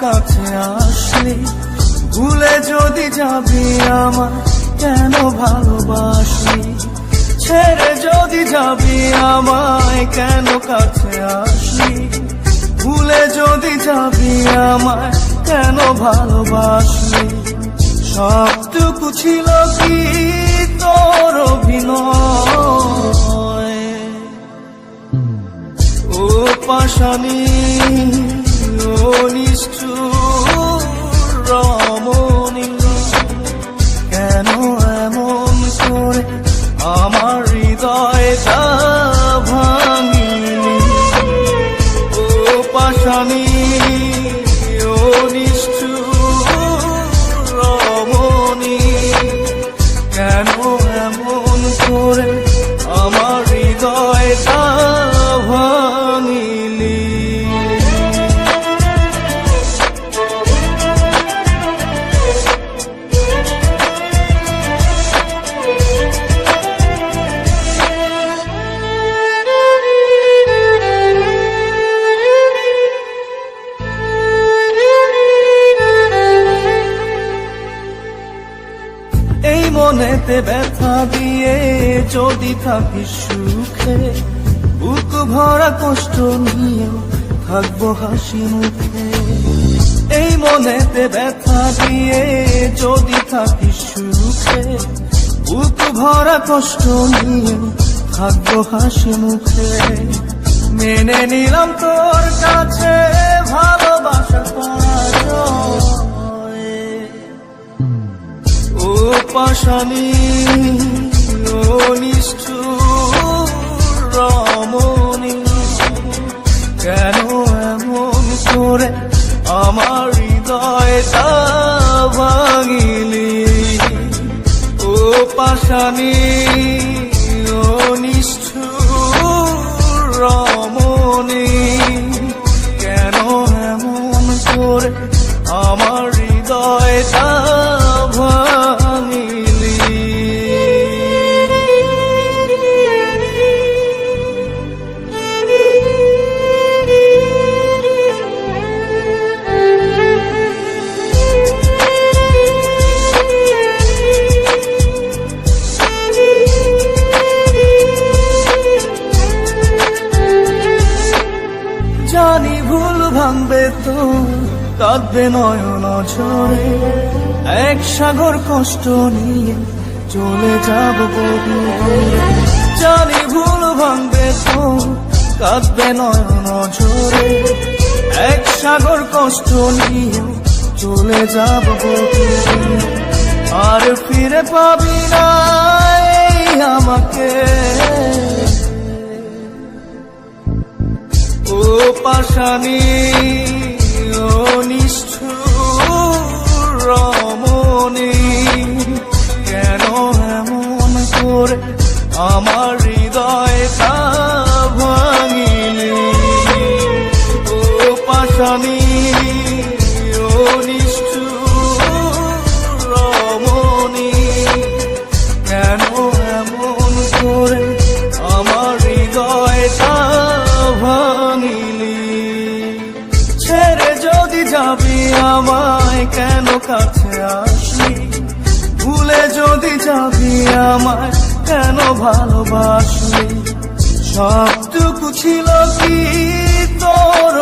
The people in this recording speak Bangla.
কাছে আসলি, ভুলে যদি যাবি আমায় কেন ভালোবাসলি, ছেড়ে যদি যাবি আমায় কেন কাছে আসলি, ভুলে যদি যাবি আমায় কেন ভালোবাসলি। সবটুকু ছিল কি তোর অভিনয়, ও পাশানি ও নিষ্ঠুর রমণী, কেন এমন করে আমার হৃদয়টা ভাঙিলি। ও পাশানি ও নিষ্ঠুর রমণী, কেন এমন করে আমার হৃদয়টা ভাঙিলি। এই মনেতে ব্যথা দিয়ে যদি থাকিস সুখে, বুক ভরা কষ্ট নিয়ে থাকবো হাসি মুখে। এই মনেতে ব্যথা দিয়ে যদি থাকিস সুখে, বুক ভরা কষ্ট নিয়ে থাকবো হাসি মুখে। মেনে নিলাম তোর কাছে ভালোবাসা পরাজয়, ও পাশানি ও নিষ্ঠুর রমণী, কেন এমন করে আমার হৃদয়টা ভাঙিলি। ও পাশানি ও নিষ্ঠুর রমণী, কেন এমন করে আমার হৃদয়টা ভাঙিলি। জানি ভুল ভাঙবে তো কাঁদবে নয়ন ঝরে, এক সাগর কষ্ট নিয়ে চলে যাব বহু দূরে। জানি ভুল ভাঙবে তো কাঁদবে নয়ন ঝরে, এক সাগর কষ্ট নিয়ে চলে যাব বহু দূরে। আর ফিরে পাবি না এই আমাকে, ও পাশানি ও নিষ্ঠুর রমণী, কেন এমন করে আমার হৃদয়টা ভাঙিলি। ও পাশানি ও নিষ্ঠুর রমণী, কেন এমন করে আমার হৃদয়টা ভাঙিলি। ছেড়ে যদি যাবি আমায় কেন কাছে আসলি, ভুলে যদি যাবি আমায় কেন ভালোবাসলি। সবটুকু ছিল কি তোর